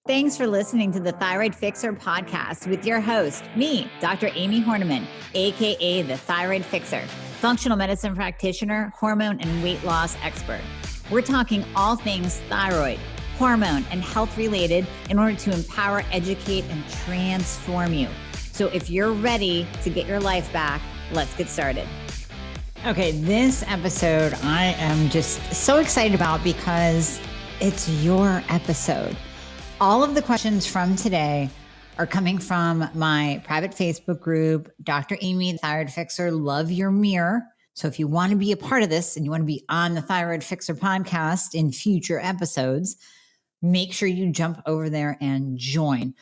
Thanks for listening to the Thyroid Fixxr podcast with your host, me, Dr. Amie Hornaman, aka the Thyroid Fixxr, functional medicine practitioner, hormone and weight loss expert. We're talking all things thyroid, hormone, and health related in order to empower, educate, and transform you. So if you're ready to get your life back, let's get started. Okay, this episode I am just so excited about because it's your episode. All of the questions from today are coming from my private Facebook group, Dr. Amie, the Thyroid Fixxr, Love Your Mirror. So if you want to be a part of this and you want to be on the Thyroid Fixxr podcast in future episodes, make sure you jump over there and join.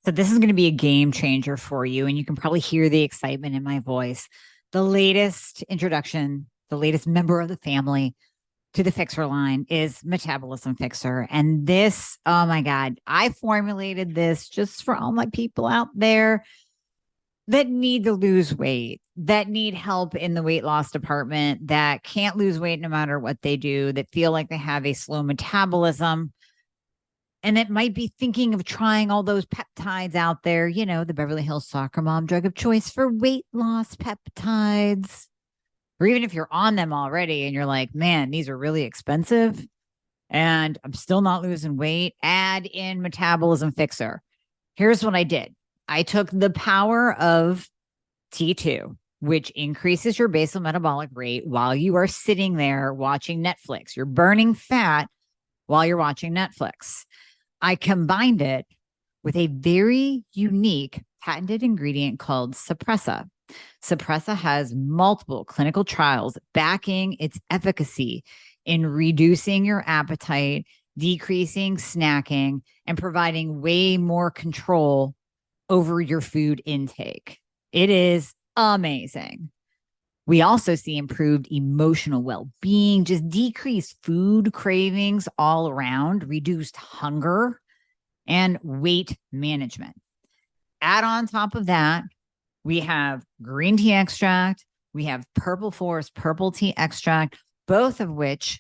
So this is going to be a game changer for you, and you can probably hear the excitement in my voice. The latest introduction, the latest member of the family to the Fixxr line is Metabolism Fixxr. And this, oh my God, I formulated this just for all my people out there that need to lose weight, that need help in the weight loss department, that can't lose weight no matter what they do, that feel like they have a slow metabolism, and that might be thinking of trying all those peptides out there, you know, the Beverly Hills soccer mom drug of choice for weight loss peptides. Or even if you're on them already and you're like, man, these are really expensive and I'm still not losing weight, add in Metabolism Fixxr. Here's what I did. I took the power of T2, which increases your basal metabolic rate while you are sitting there watching Netflix. You're burning fat while you're watching Netflix. I combined it with a very unique patented ingredient called Suppressa. Suppressa has multiple clinical trials backing its efficacy in reducing your appetite, decreasing snacking, and providing way more control over your food intake. It is amazing. We also see improved emotional well-being, just decreased food cravings all around, reduced hunger, and weight management. Add on top of that, we have green tea extract, we have purple forest purple tea extract, both of which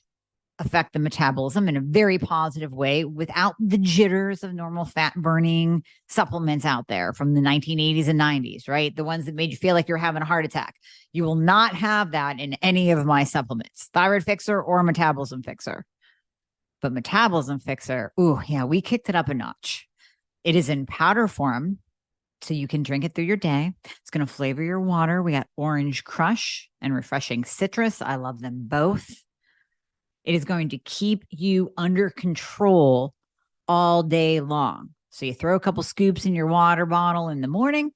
affect the metabolism in a very positive way without the jitters of normal fat burning supplements out there from the 1980s and 90s, right? The ones that made you feel like you're having a heart attack. You will not have that in any of my supplements, Thyroid Fixxr or Metabolism Fixxr. But Metabolism Fixxr, ooh, yeah, we kicked it up a notch. It is in powder form, so you can drink it through your day. It's going to flavor your water. We got orange crush and refreshing citrus. I love them both. It is going to keep you under control all day long. So you throw a couple scoops in your water bottle in the morning,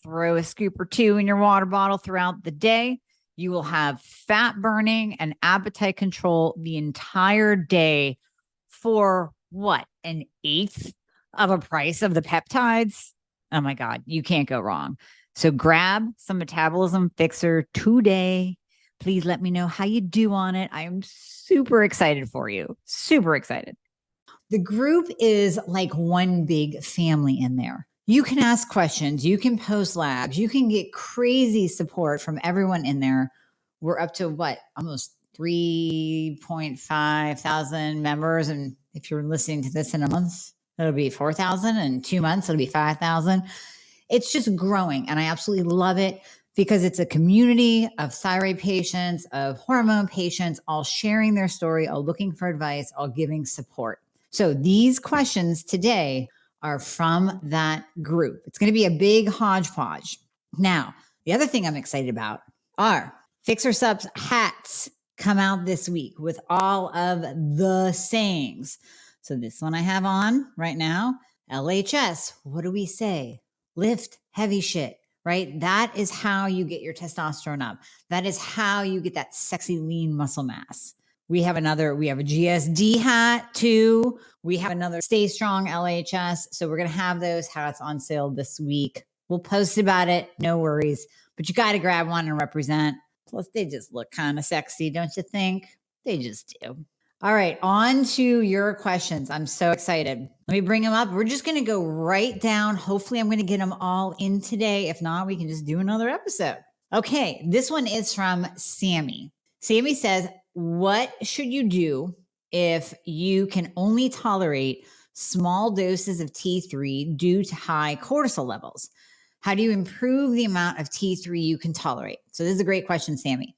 throw a scoop or two in your water bottle throughout the day. You will have fat burning and appetite control the entire day for what? An eighth of a price of the peptides? Oh my God, you can't go wrong. So grab some Metabolism Fixxr today. Please let me know how you do on it. I am super excited for you. Super excited. The group is like one big family in there. You can ask questions. You can post labs. You can get crazy support from everyone in there. We're up to what? Almost 3.5 thousand members. And if you're listening to this in a month, it'll be 4,000. In 2 months, it'll be 5,000. It's just growing. And I absolutely love it because it's a community of thyroid patients, of hormone patients, all sharing their story, all looking for advice, all giving support. So these questions today are from that group. It's going to be a big hodgepodge. Now, the other thing I'm excited about are Fixxr Subs hats come out this week with all of the sayings. So this one I have on right now, LHS, what do we say? Lift heavy shit, right? That is how you get your testosterone up. That is how you get that sexy lean muscle mass. We have a GSD hat too. We have another Stay Strong LHS. So we're going to have those hats on sale this week. We'll post about it. No worries, but you got to grab one and represent. Plus they just look kind of sexy, don't you think? They just do. All right, on to your questions. I'm so excited. Let me bring them up. We're just going to go right down. Hopefully I'm going to get them all in today. If not, we can just do another episode. Okay, this one is from Sammy. Sammy says, what should you do if you can only tolerate small doses of T3 due to high cortisol levels? How do you improve the amount of T3 you can tolerate? So this is a great question, Sammy.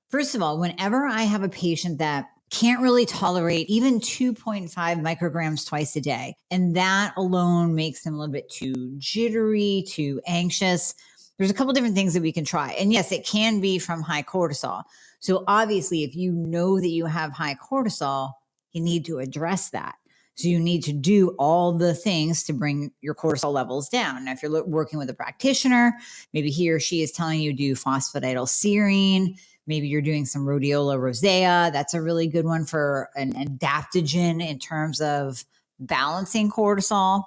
First of all, whenever I have a patient that can't really tolerate even 2.5 micrograms twice a day, and that alone makes them a little bit too jittery, too anxious, there's a couple different things that we can try. And yes, it can be from high cortisol. So obviously, if you know that you have high cortisol, you need to address that. So you need to do all the things to bring your cortisol levels down. Now, if you're working with a practitioner, maybe he or she is telling you to do phosphatidylserine. Maybe you're doing some rhodiola rosea. That's a really good one for an adaptogen in terms of balancing cortisol.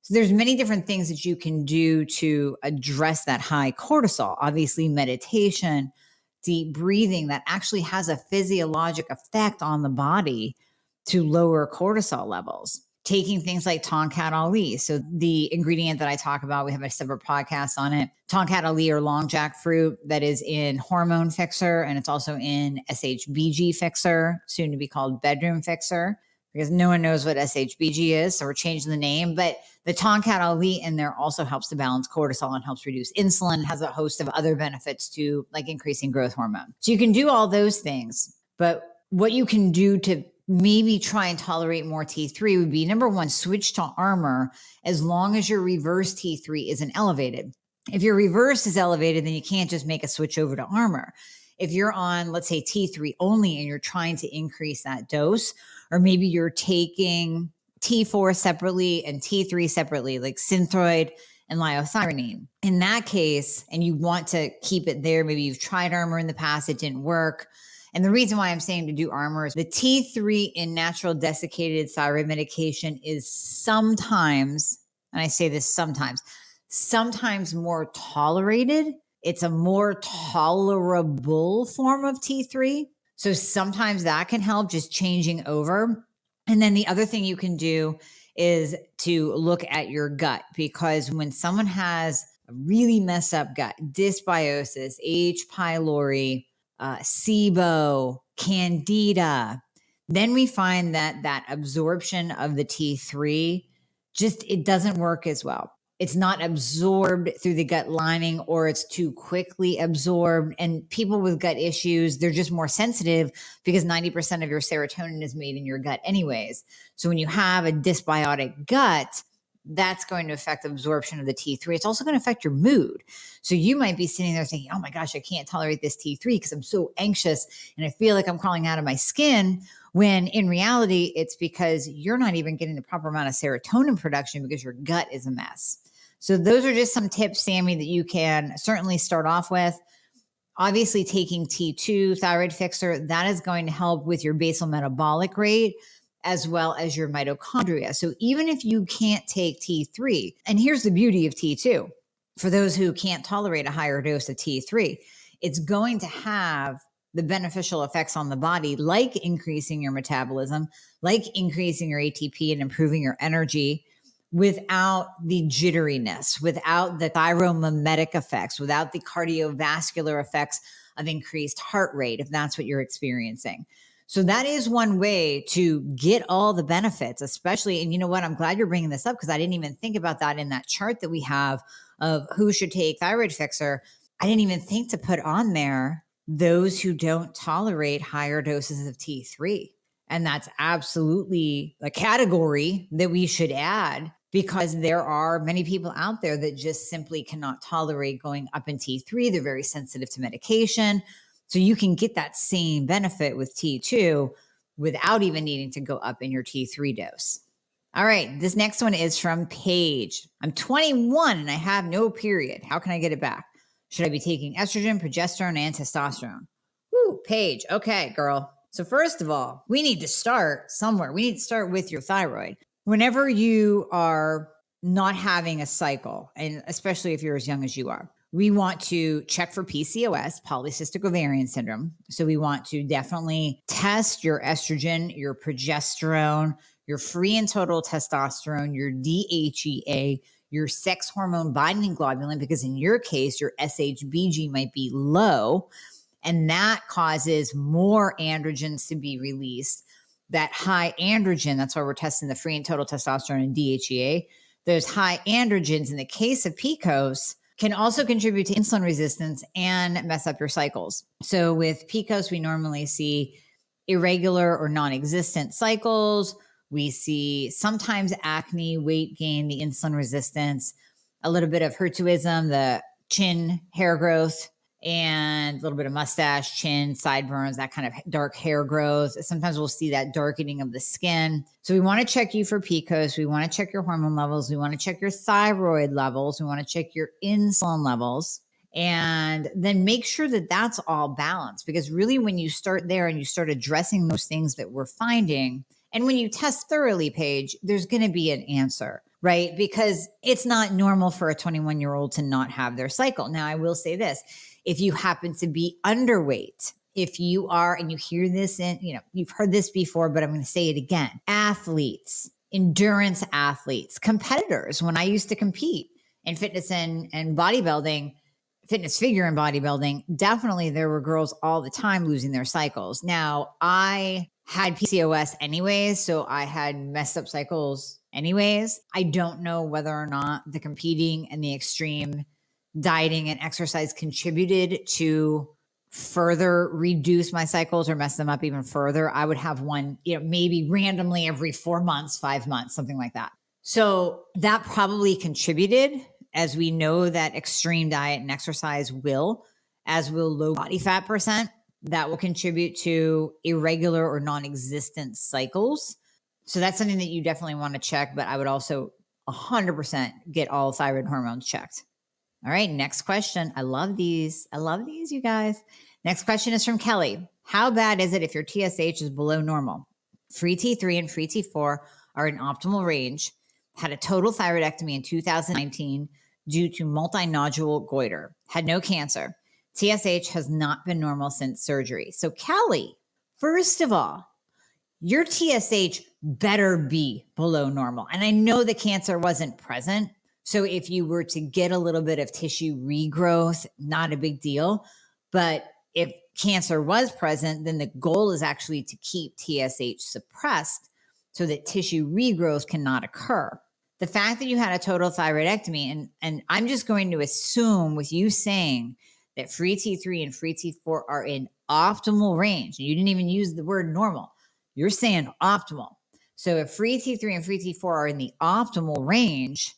So there's many different things that you can do to address that high cortisol. Obviously, meditation, deep breathing, that actually has a physiologic effect on the body to lower cortisol levels. Taking things like Tonkat Ali. So the ingredient that I talk about, we have a separate podcast on it. Tonkat Ali or long jackfruit, that is in Hormone Fixxr, and it's also in SHBG Fixxr, soon to be called Bedroom Fixxr, because no one knows what SHBG is. So we're changing the name. But the Tonkat Ali in there also helps to balance cortisol and helps reduce insulin, has a host of other benefits to like increasing growth hormone. So you can do all those things. But what you can do to maybe try and tolerate more T3 would be, number one, switch to Armour as long as your reverse T3 isn't elevated. If your reverse is elevated, then you can't just make a switch over to Armour. If you're on, let's say, T3 only and you're trying to increase that dose, or maybe you're taking T4 separately and T3 separately, like Synthroid and liothyronine. In that case, and you want to keep it there, maybe you've tried Armour in the past, it didn't work. And the reason why I'm saying to do Armour is the T3 in natural desiccated thyroid medication is sometimes, and I say this sometimes more tolerated. It's a more tolerable form of T3. So sometimes that can help, just changing over. And then the other thing you can do is to look at your gut, because when someone has a really messed up gut, dysbiosis, H. pylori, SIBO, candida, then we find that absorption of the T3 it doesn't work as well. It's not absorbed through the gut lining, or it's too quickly absorbed. And people with gut issues, they're just more sensitive because 90% of your serotonin is made in your gut anyways. So when you have a dysbiotic gut, that's going to affect absorption of the T3. It's also going to affect your mood. So you might be sitting there thinking, oh my gosh, I can't tolerate this T3 because I'm so anxious and I feel like I'm crawling out of my skin, when in reality, it's because you're not even getting the proper amount of serotonin production because your gut is a mess. So those are just some tips, Sammy, that you can certainly start off with. Obviously, taking T2, thyroid Fixxr, that is going to help with your basal metabolic rate as well as your mitochondria. So even if you can't take T3, and here's the beauty of T2, for those who can't tolerate a higher dose of T3, it's going to have the beneficial effects on the body, like increasing your metabolism, like increasing your ATP and improving your energy, without the jitteriness, without the thyromimetic effects, without the cardiovascular effects of increased heart rate, if that's what you're experiencing. So that is one way to get all the benefits, especially, and you know what, I'm glad you're bringing this up because I didn't even think about that in that chart that we have of who should take thyroid Fixxr. I didn't even think to put on there those who don't tolerate higher doses of T3. And that's absolutely a category that we should add, because there are many people out there that just simply cannot tolerate going up in T3. They're very sensitive to medication. So you can get that same benefit with T2 without even needing to go up in your T3 dose. All right, this next one is from Paige. I'm 21 and I have no period. How can I get it back? Should I be taking estrogen, progesterone, and testosterone? Woo, Paige. Okay, girl. So first of all, we need to start somewhere. We need to start with your thyroid. Whenever you are not having a cycle, and especially if you're as young as you are, we want to check for PCOS, polycystic ovarian syndrome. So we want to definitely test your estrogen, your progesterone, your free and total testosterone, your DHEA, your sex hormone binding globulin, because in your case, your SHBG might be low, and that causes more androgens to be released. that high androgen, that's why we're testing the free and total testosterone and DHEA, those high androgens in the case of PCOS can also contribute to insulin resistance and mess up your cycles. So with PCOS, we normally see irregular or non-existent cycles. We see sometimes acne, weight gain, the insulin resistance, a little bit of hirsutism, the chin hair growth, and a little bit of mustache, chin, sideburns, that kind of dark hair growth. Sometimes we'll see that darkening of the skin. So we want to check you for PCOS. We want to check your hormone levels. We want to check your thyroid levels. We want to check your insulin levels. And then make sure that that's all balanced, because really when you start there and you start addressing those things that we're finding, and when you test thoroughly, Paige, there's going to be an answer, right? Because it's not normal for a 21-year-old to not have their cycle. Now, I will say this. If you happen to be underweight, if you are, and you hear this in, you've heard this before, but I'm going to say it again, athletes, endurance athletes, competitors. When I used to compete in fitness and bodybuilding, fitness figure and bodybuilding, definitely there were girls all the time losing their cycles. Now, I had PCOS anyways, so I had messed up cycles anyways. I don't know whether or not the competing and the extreme dieting and exercise contributed to further reduce my cycles or mess them up even further. I would have one, maybe randomly every 4 months, 5 months, something like that. So that probably contributed, as we know that extreme diet and exercise will, as will low body fat percent, that will contribute to irregular or non-existent cycles. So that's something that you definitely want to check, but I would also 100% get all thyroid hormones checked. All right, next question. I love these, you guys. Next question is from Kelly. How bad is it if your TSH is below normal? Free T3 and free T4 are in optimal range. Had a total thyroidectomy in 2019 due to multinodule goiter. Had no cancer. TSH has not been normal since surgery. So Kelly, first of all, your TSH better be below normal. And I know the cancer wasn't present. So if you were to get a little bit of tissue regrowth, not a big deal. But if cancer was present, then the goal is actually to keep TSH suppressed so that tissue regrowth cannot occur. The fact that you had a total thyroidectomy, and I'm just going to assume with you saying that free T3 and free T4 are in optimal range, and you didn't even use the word normal, you're saying optimal. So if free T3 and free T4 are in the optimal range,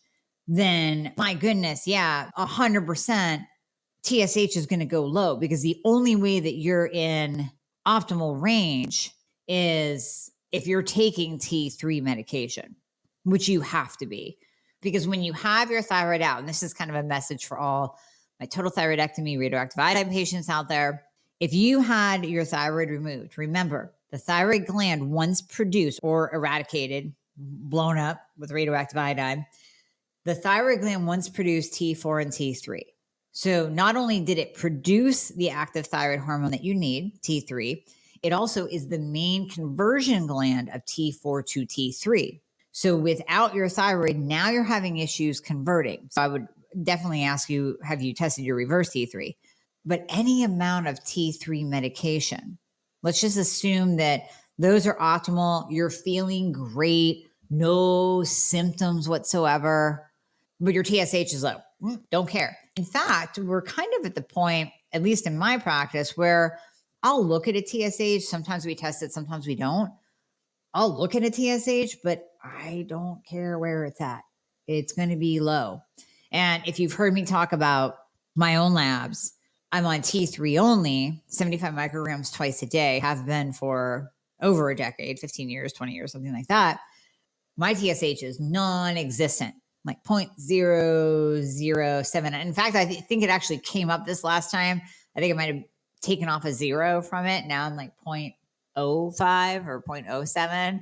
then my goodness, 100% TSH is going to go low, because the only way that you're in optimal range is if you're taking T3 medication, which you have to be. Because when you have your thyroid out, and this is kind of a message for all my total thyroidectomy, radioactive iodine patients out there, if you had your thyroid removed, remember the thyroid gland, once produced or eradicated, blown up with radioactive iodine, the thyroid gland once produced T4 and T3. So not only did it produce the active thyroid hormone that you need, T3, it also is the main conversion gland of T4 to T3. So without your thyroid, now you're having issues converting. So I would definitely ask you, have you tested your reverse T3? But any amount of T3 medication, let's just assume that those are optimal. You're feeling great, no symptoms whatsoever, but your TSH is low. Don't care. In fact, we're kind of at the point, at least in my practice, where I'll look at a TSH. Sometimes we test it, sometimes we don't. I'll look at a TSH, but I don't care where it's at. It's going to be low. And if you've heard me talk about my own labs, I'm on T3 only, 75 micrograms twice a day, have been for over a decade, 15 years, 20 years, something like that. My TSH is non-existent, like 0.007. In fact, I think it actually came up this last time. I think I might have taken off a 0 from it. Now I'm like 0.05 or 0.07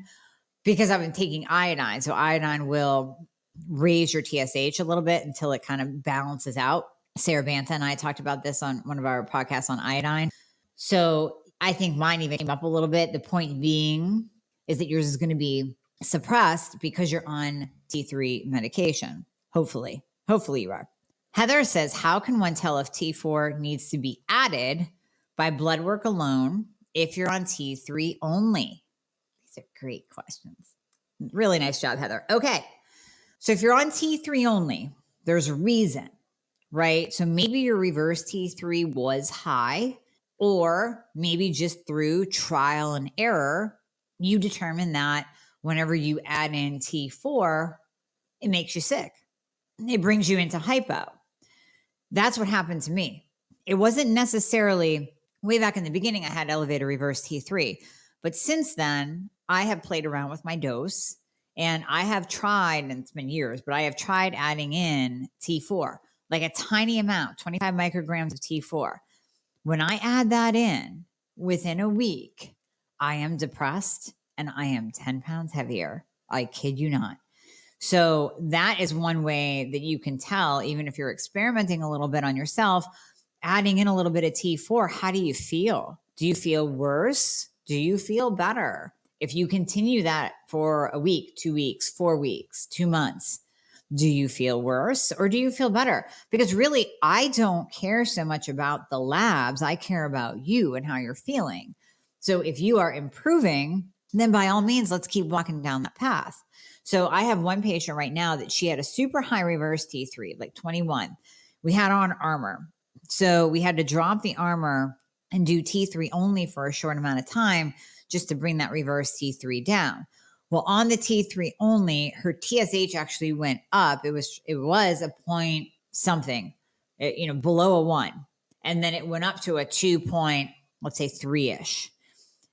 because I've been taking iodine. So iodine will raise your TSH a little bit until it kind of balances out. Sarah Banta and I talked about this on one of our podcasts on iodine. So I think mine even came up a little bit. The point being is that yours is going to be suppressed because you're on T3 medication. Hopefully you are. Heather says, how can one tell if T4 needs to be added by blood work alone if you're on T3 only? These are great questions. Really nice job, Heather. Okay. So if you're on T3 only, there's a reason, right? So maybe your reverse T3 was high, or maybe just through trial and error, you determine that whenever you add in T4, it makes you sick. It brings you into hypo. That's what happened to me. It wasn't necessarily way back in the beginning, I had elevated reverse T3. But since then, I have played around with my dose and I have tried, and it's been years, but I have tried adding in T4, like a tiny amount, 25 micrograms of T4. When I add that in within a week, I am depressed and I am 10 pounds heavier. I kid you not. So that is one way that you can tell, even if you're experimenting a little bit on yourself, adding in a little bit of T4, how do you feel? Do you feel worse? Do you feel better? If you continue that for a week, 2 weeks, 4 weeks, 2 months, do you feel worse or do you feel better? Because really, I don't care so much about the labs. I care about you and how you're feeling. So if you are improving, then by all means, let's keep walking down that path. So I have one patient right now that she had a super high reverse T3, like 21. We had on armor. So we had to drop the armor and do T3 only for a short amount of time just to bring that reverse T3 down. Well, on the T3 only, her TSH actually went up. It was a point something, below a 1. And then it went up to a 2 point, let's say 3-ish.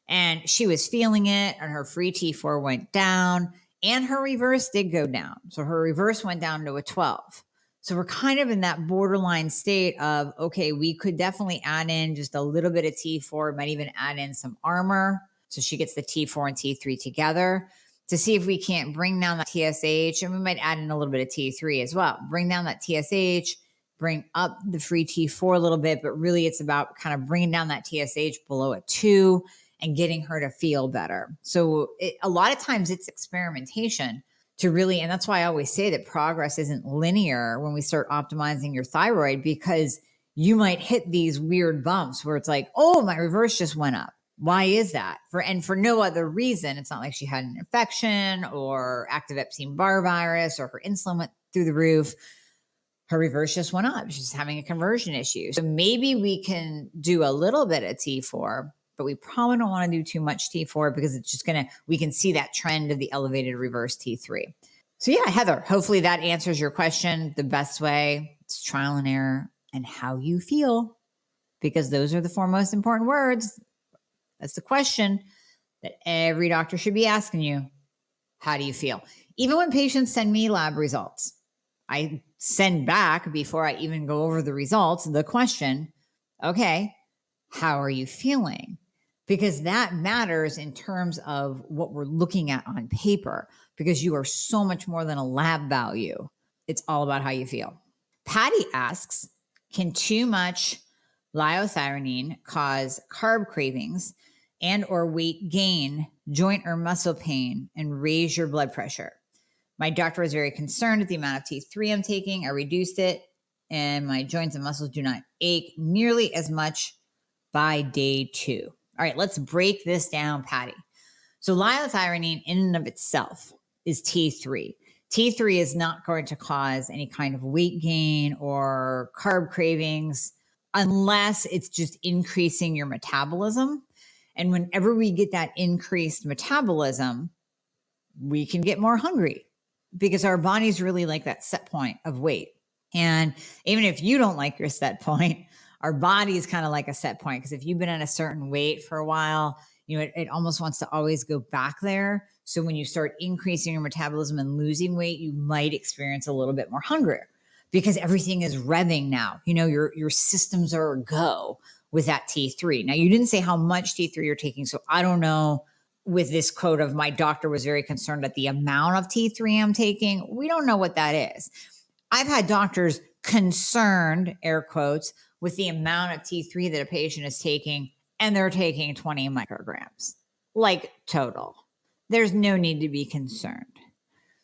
And she was feeling it, and her free T4 went down, and her reverse did go down. So her reverse went down to a 12. So we're kind of in that borderline state of, okay, we could definitely add in just a little bit of T4, might even add in some armor. So she gets the T4 and T3 together to see if we can't bring down that TSH. And we might add in a little bit of T3 as well. Bring down that TSH, bring up the free T4 a little bit, but really it's about kind of bringing down that TSH below a 2 and getting her to feel better. So a lot of times it's experimentation to really, and that's why I always say that progress isn't linear when we start optimizing your thyroid, because you might hit these weird bumps where it's like, oh, my reverse just went up. Why is that? For no other reason. It's not like she had an infection or active Epstein-Barr virus or her insulin went through the roof. Her reverse just went up. She's having a conversion issue. So maybe we can do a little bit of T4, but we probably don't want to do too much T4 because it's just we can see that trend of the elevated reverse T3. So yeah, Heather, hopefully that answers your question the best way. It's trial and error and how you feel, because those are the 4 most important words. That's the question that every doctor should be asking you. How do you feel? Even when patients send me lab results, I send back, before I even go over the results, the question, okay, how are you feeling? Because that matters in terms of what we're looking at on paper, because you are so much more than a lab value. It's all about how you feel. Patty asks, can too much liothyronine cause carb cravings and or weight gain, joint or muscle pain, and raise your blood pressure? My doctor was very concerned with the amount of T3 I'm taking. I reduced it, and my joints and muscles do not ache nearly as much by day 2. All right, let's break this down, Patty. So liothyronine in and of itself is T3. T3 is not going to cause any kind of weight gain or carb cravings unless it's just increasing your metabolism. And whenever we get that increased metabolism, we can get more hungry because our body's really like that set point of weight. And even if you don't like your set point, our body is kind of like a set point, because if you've been at a certain weight for a while, it almost wants to always go back there. So when you start increasing your metabolism and losing weight, you might experience a little bit more hunger because everything is revving now. Your systems are a go with that T3. Now, you didn't say how much T3 you're taking, so I don't know. With this quote of my doctor was very concerned at the amount of T3 I'm taking, we don't know what that is. I've had doctors concerned, air quotes, with the amount of T3 that a patient is taking, and they're taking 20 micrograms, like total. There's no need to be concerned.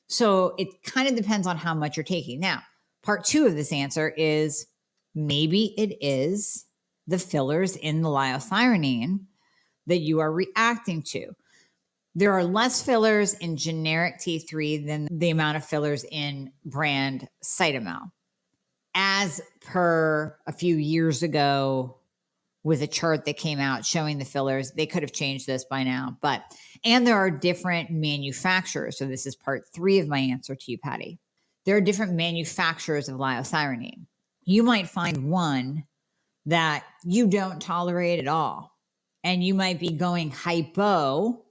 So it kind of depends on how much you're taking. Now, part 2 of this answer is maybe it is the fillers in the liothyronine that you are reacting to. There are less fillers in generic T3 than the amount of fillers in brand Cytomel. As per a few years ago with a chart that came out showing the fillers, they could have changed this by now. And there are different manufacturers. So this is part 3 of my answer to you, Patty. There are different manufacturers of liothyronine. You might find one that you don't tolerate at all, and you might be going hypo,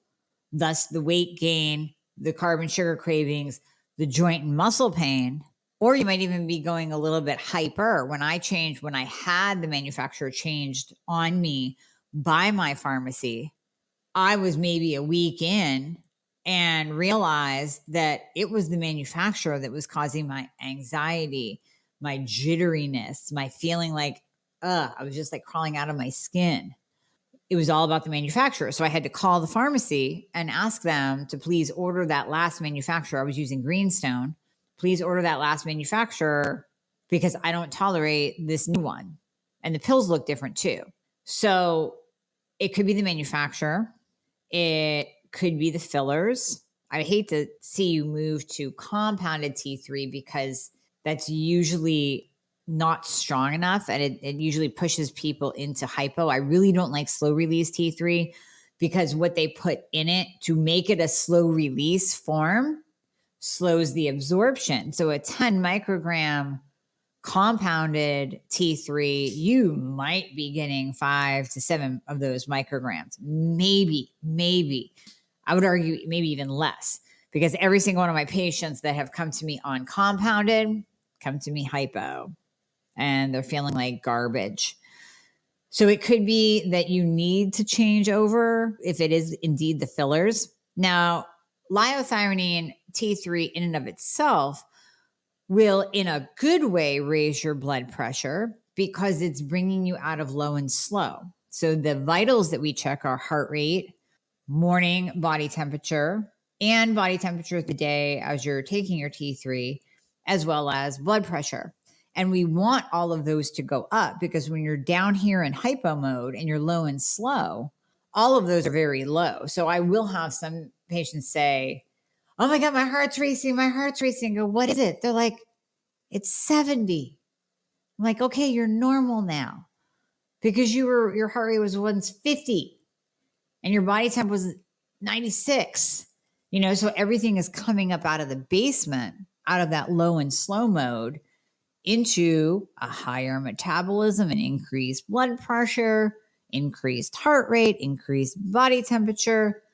thus the weight gain, the carbon sugar cravings, the joint and muscle pain, or you might even be going a little bit hyper. When I had the manufacturer changed on me by my pharmacy, I was maybe a week in and realized that it was the manufacturer that was causing my anxiety, my jitteriness, my feeling like, I was just like crawling out of my skin. It was all about the manufacturer. So I had to call the pharmacy and ask them to please order that last manufacturer. I was using Greenstone. Please order that last manufacturer because I don't tolerate this new one. And the pills look different too. So it could be the manufacturer. It could be the fillers. I hate to see you move to compounded T3 because that's usually not strong enough, and it usually pushes people into hypo. I really don't like slow release T3 because what they put in it to make it a slow release form slows the absorption. So a 10 microgram compounded T3, you might be getting 5 to 7 of those micrograms. Maybe. I would argue maybe even less, because every single one of my patients that have come to me on compounded come to me hypo, and they're feeling like garbage. So it could be that you need to change over if it is indeed the fillers. Now, liothyronine T3 in and of itself will, in a good way, raise your blood pressure because it's bringing you out of low and slow. So the vitals that we check are heart rate, morning body temperature, and body temperature of the day as you're taking your T3, as well as blood pressure. And we want all of those to go up because when you're down here in hypo mode and you're low and slow, all of those are very low. So I will have some patients say, oh my God, my heart's racing. I go, what is it? They're like, it's 70. I'm like, okay, you're normal now because your heart rate was once 50 and your body temp was 96. So everything is coming up out of the basement, out of that low and slow mode, into a higher metabolism and increased blood pressure, increased heart rate, increased body temperature.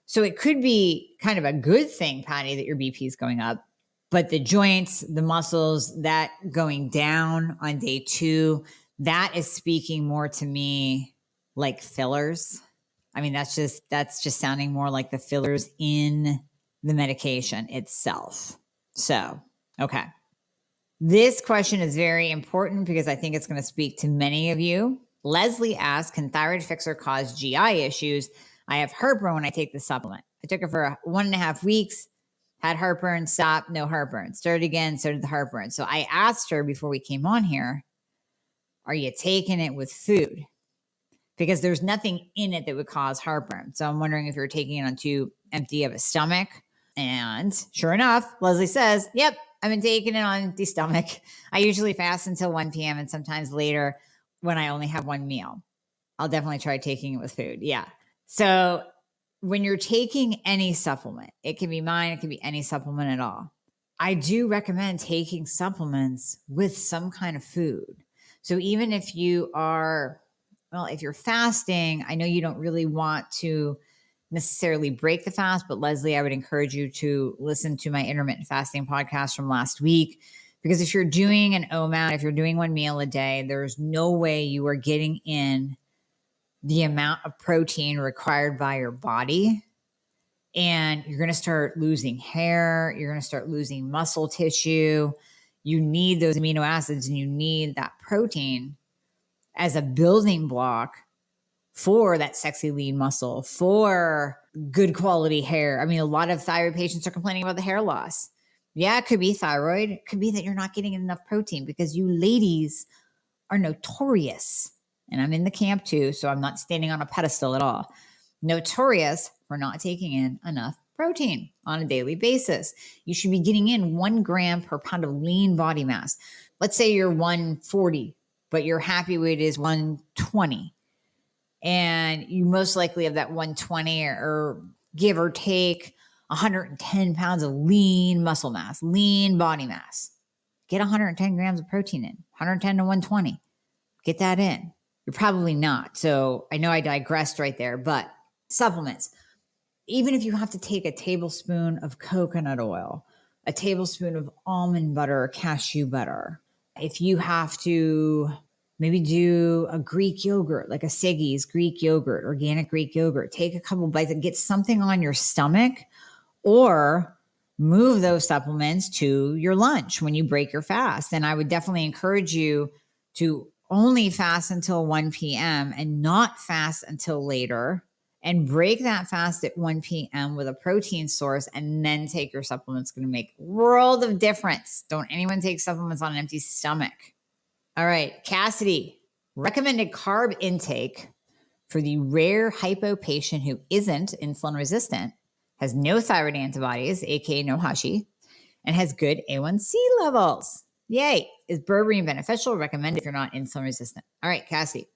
So it could be kind of a good thing, Patty, that your BP is going up, but the joints, the muscles, that going down on day 2, that is speaking more to me like fillers. I mean, that's just sounding more like the fillers in the medication itself. So, okay. This question is very important because I think it's going to speak to many of you. Leslie asked, can thyroid Fixxr cause GI issues? I have heartburn when I take the supplement. I took it for 1.5 weeks, had heartburn, stopped, no heartburn. Started again, started the heartburn. So I asked her before we came on here, are you taking it with food? Because there's nothing in it that would cause heartburn. So I'm wondering if you're taking it on too empty of a stomach. And sure enough, Leslie says, yep, I've been taking it on empty stomach. I usually fast until 1 p.m. and sometimes later when I only have one meal. I'll definitely try taking it with food. Yeah. So when you're taking any supplement, it can be mine, it can be any supplement at all. I do recommend taking supplements with some kind of food. So even if you are, if you're fasting, I know you don't really want to necessarily break the fast, but Leslie, I would encourage you to listen to my intermittent fasting podcast from last week, because if you're doing an OMAD, if you're doing 1 meal a day, there's no way you are getting in the amount of protein required by your body. And you're going to start losing hair. You're going to start losing muscle tissue. You need those amino acids and you need that protein as a building block for that sexy lean muscle, for good quality hair. I mean, a lot of thyroid patients are complaining about the hair loss. Yeah, it could be thyroid. It could be that you're not getting enough protein, because you ladies are notorious, and I'm in the camp too, so I'm not standing on a pedestal at all, notorious for not taking in enough protein on a daily basis. You should be getting in 1 gram per pound of lean body mass. Let's say you're 140, but your happy weight is 120. And you most likely have that 120 or give or take 110 pounds of lean muscle mass, lean body mass. Get 110 grams of protein in, 110 to 120. Get that in. You're probably not. So I know I digressed right there, but supplements. Even if you have to take a tablespoon of coconut oil, a tablespoon of almond butter or cashew butter, if you have to maybe do a Greek yogurt, like a Siggy's Greek yogurt, organic Greek yogurt, take a couple bites and get something on your stomach, or move those supplements to your lunch when you break your fast. And I would definitely encourage you to only fast until 1 p.m. and not fast until later, and break that fast at 1 p.m. with a protein source, and then take your supplements. It's going to make a world of difference. Don't anyone take supplements on an empty stomach. All right, Cassidy, recommended carb intake for the rare hypo patient who isn't insulin resistant, has no thyroid antibodies, aka no Hashi, and has good A1C levels. Yay. Is berberine beneficial? Recommended if you're not insulin resistant. All right, Cassie,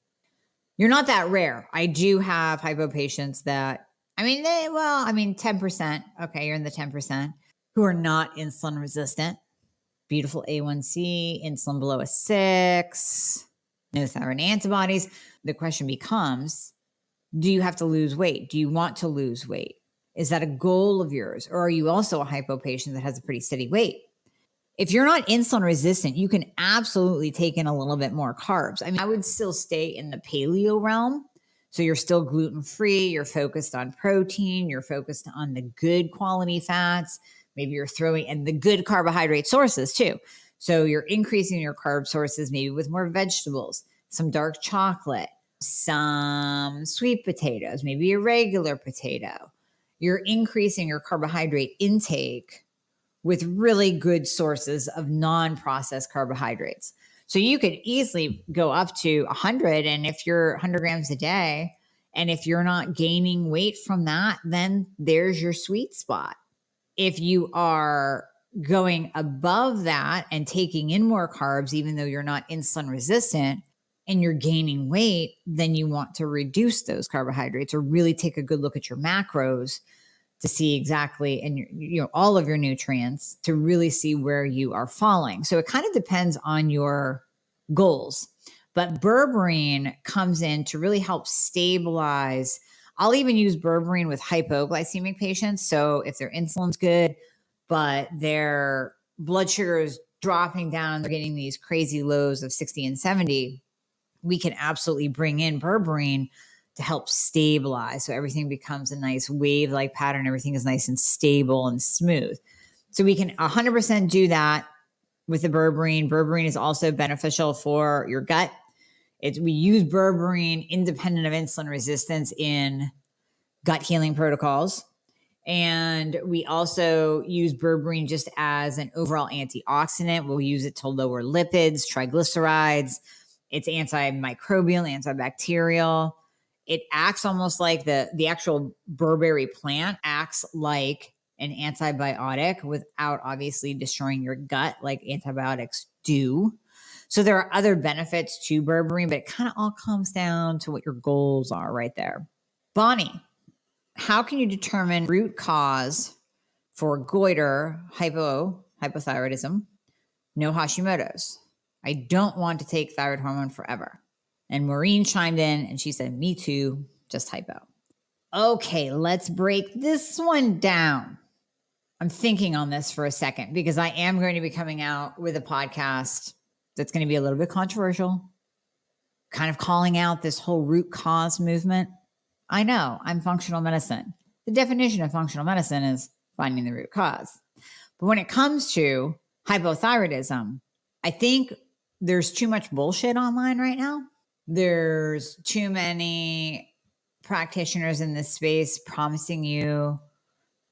you're not that rare. I do have hypo patients that, 10%. Okay, you're in the 10% who are not insulin resistant. Beautiful A1C, insulin below a 6, no thyroid antibodies. The question becomes, do you have to lose weight? Do you want to lose weight? Is that a goal of yours? Or are you also a hypo patient that has a pretty steady weight? If you're not insulin resistant, you can absolutely take in a little bit more carbs. I would still stay in the paleo realm. So you're still gluten-free, you're focused on protein, you're focused on the good quality fats. Maybe you're throwing in the good carbohydrate sources too. So you're increasing your carb sources, maybe with more vegetables, some dark chocolate, some sweet potatoes, maybe a regular potato. You're increasing your carbohydrate intake with really good sources of non-processed carbohydrates. So you could easily go up to 100. And if you're 100 grams a day, and if you're not gaining weight from that, then there's your sweet spot. If you are going above that and taking in more carbs, even though you're not insulin resistant, and you're gaining weight, then you want to reduce those carbohydrates, or really take a good look at your macros to see exactly, and all of your nutrients, to really see where you are falling. So it kind of depends on your goals. But berberine comes in to really help stabilize. I'll even use berberine with hypoglycemic patients. So if their insulin's good, but their blood sugar is dropping down, they're getting these crazy lows of 60 and 70, we can absolutely bring in berberine to help stabilize. So everything becomes a nice wave-like pattern. Everything is nice and stable and smooth. So we can 100% do that with the berberine. Berberine is also beneficial for your gut. We use berberine independent of insulin resistance in gut healing protocols. And we also use berberine just as an overall antioxidant. We'll use it to lower lipids, triglycerides. It's antimicrobial, antibacterial. It acts almost like the actual berberry plant acts like an antibiotic without obviously destroying your gut like antibiotics do. So there are other benefits to berberine, but it kind of all comes down to what your goals are right there. Bonnie, how can you determine root cause for goiter, hypothyroidism, no Hashimoto's? I don't want to take thyroid hormone forever. And Maureen chimed in and she said, me too, just hypo. Okay, let's break this one down. I'm thinking on this for a second because I am going to be coming out with a podcast that's going to be a little bit controversial, kind of calling out this whole root cause movement. I know, I'm functional medicine. The definition of functional medicine is finding the root cause. But when it comes to hypothyroidism, I think there's too much bullshit online right now. There's too many practitioners in this space promising you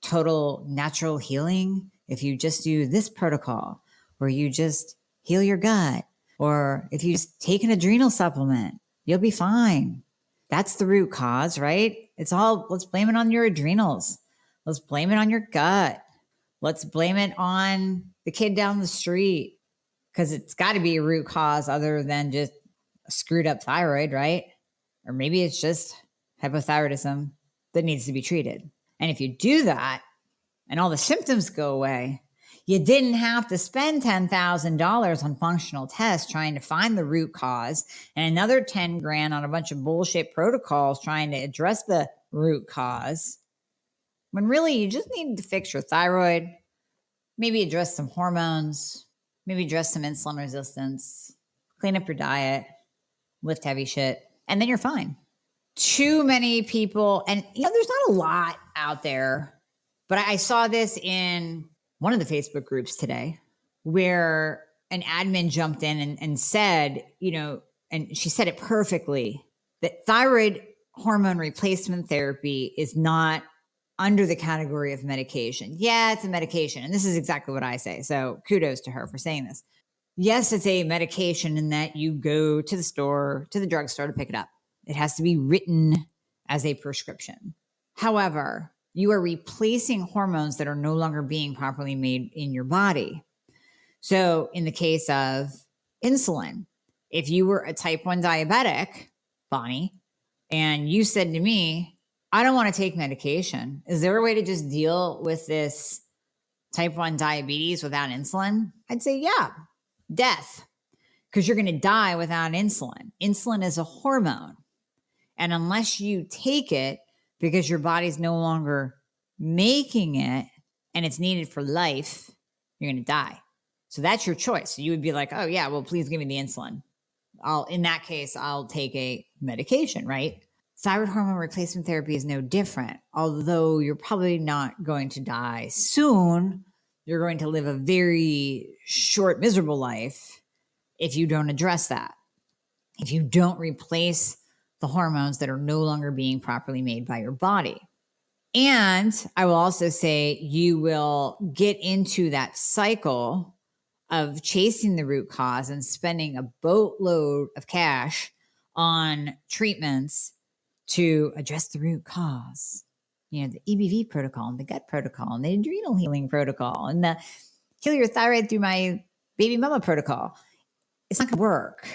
total natural healing if you just do this protocol, or you just heal your gut, or if you just take an adrenal supplement, you'll be fine. That's the root cause, right? Let's blame it on your adrenals. Let's blame it on your gut. Let's blame it on the kid down the street, because it's got to be a root cause other than just a screwed up thyroid, right? Or maybe it's just hypothyroidism that needs to be treated. And if you do that and all the symptoms go away, you didn't have to spend $10,000 on functional tests trying to find the root cause and another 10 grand on a bunch of bullshit protocols trying to address the root cause, when really you just need to fix your thyroid, maybe address some hormones, maybe address some insulin resistance, clean up your diet, lift heavy shit, and then you're fine. Too many people, and there's not a lot out there, but I saw this in one of the Facebook groups today where an admin jumped in and said, and she said it perfectly, that thyroid hormone replacement therapy is not under the category of medication. Yeah, it's a medication. And this is exactly what I say. So kudos to her for saying this. Yes, it's a medication in that you go to the store, to the drugstore to pick it up. It has to be written as a prescription. However, you are replacing hormones that are no longer being properly made in your body. So in the case of insulin, if you were a type 1 diabetic, Bonnie, and you said to me, I don't want to take medication, is there a way to just deal with this type 1 diabetes without insulin? I'd say, yeah, death, because you're going to die without insulin. Insulin is a hormone. And unless you take it because your body's no longer making it and it's needed for life, you're going to die. So that's your choice. So you would be like, oh yeah, well, please give me the insulin. In that case, I'll take a medication, right? Thyroid hormone replacement therapy is no different. Although you're probably not going to die soon, you're going to live a very short, miserable life if you don't address that. If you don't replace the hormones that are no longer being properly made by your body. And I will also say you will get into that cycle of chasing the root cause and spending a boatload of cash on treatments to address the root cause. The EBV protocol and the gut protocol and the adrenal healing protocol and the heal your thyroid through my baby mama protocol. It's not going to work.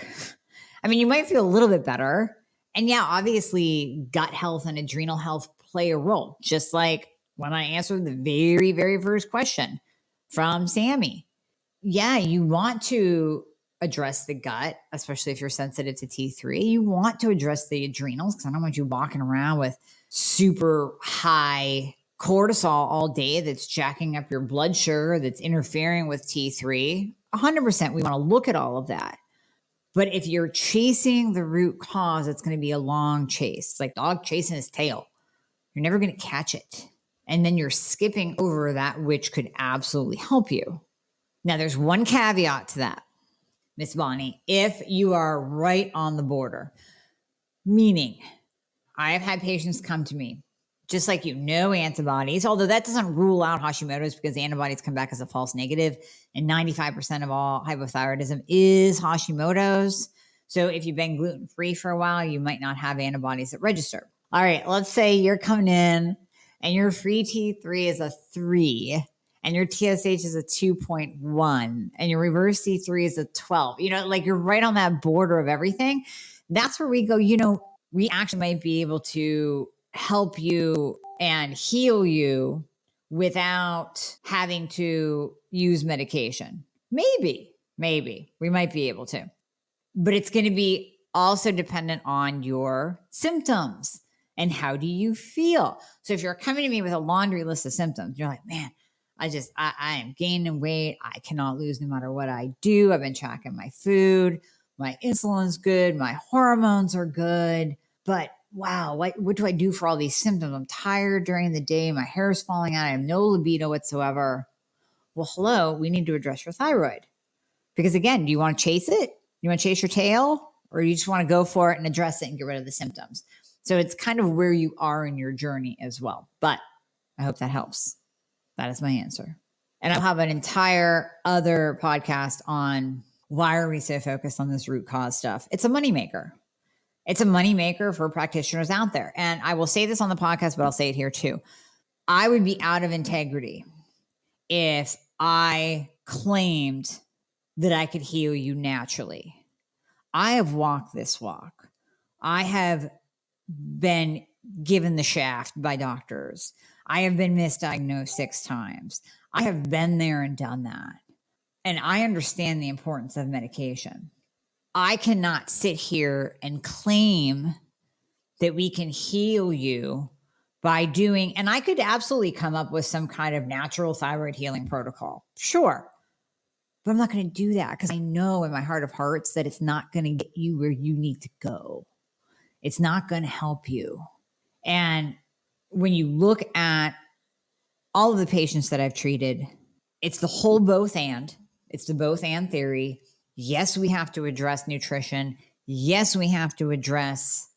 I mean, you might feel a little bit better. And yeah, obviously gut health and adrenal health play a role, just like when I answered the very, very first question from Sammy. Yeah, you want to address the gut, especially if you're sensitive to T3. You want to address the adrenals because I don't want you walking around with super high cortisol all day that's jacking up your blood sugar, that's interfering with T3. 100%, we want to look at all of that. But if you're chasing the root cause, it's going to be a long chase. It's like dog chasing his tail. You're never going to catch it. And then you're skipping over that which could absolutely help you. Now, there's one caveat to that, Miss Bonnie. If you are right on the border, meaning I have had patients come to me, just like no antibodies, although that doesn't rule out Hashimoto's because antibodies come back as a false negative, and 95% of all hypothyroidism is Hashimoto's. So if you've been gluten-free for a while, you might not have antibodies that register. All right, let's say you're coming in and your free T3 is a 3 and your TSH is a 2.1 and your reverse T3 is a 12. Like you're right on that border of everything. That's where we go, we actually might be able to help you and heal you without having to use medication. Maybe we might be able to, but it's going to be also dependent on your symptoms and how do you feel. So if you're coming to me with a laundry list of symptoms, you're like, man, I am gaining weight. I cannot lose no matter what I do. I've been tracking my food. My insulin's good. My hormones are good. But wow, what do I do for all these symptoms? I'm tired during the day. My hair is falling out. I have no libido whatsoever. Well, hello, we need to address your thyroid. Because again, do you want to chase it? You want to chase your tail? Or you just want to go for it and address it and get rid of the symptoms? So it's kind of where you are in your journey as well. But I hope that helps. That is my answer. And I'll have an entire other podcast on why are we so focused on this root cause stuff. It's a moneymaker. It's a moneymaker for practitioners out there. And I will say this on the podcast, but I'll say it here too. I would be out of integrity if I claimed that I could heal you naturally. I have walked this walk. I have been given the shaft by doctors. I have been misdiagnosed 6 times. I have been there and done that. And I understand the importance of medication. I cannot sit here and claim that we can heal you by doing, and I could absolutely come up with some kind of natural thyroid healing protocol. Sure. But I'm not going to do that because I know in my heart of hearts that it's not going to get you where you need to go. It's not going to help you. And when you look at all of the patients that I've treated, it's the whole both and. It's the both and theory. Yes, we have to address nutrition. Yes, we have to address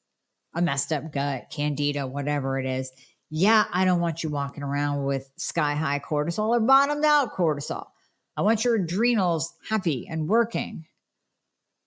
a messed up gut, candida, whatever it is. Yeah, I don't want you walking around with sky high cortisol or bottomed out cortisol. I want your adrenals happy and working.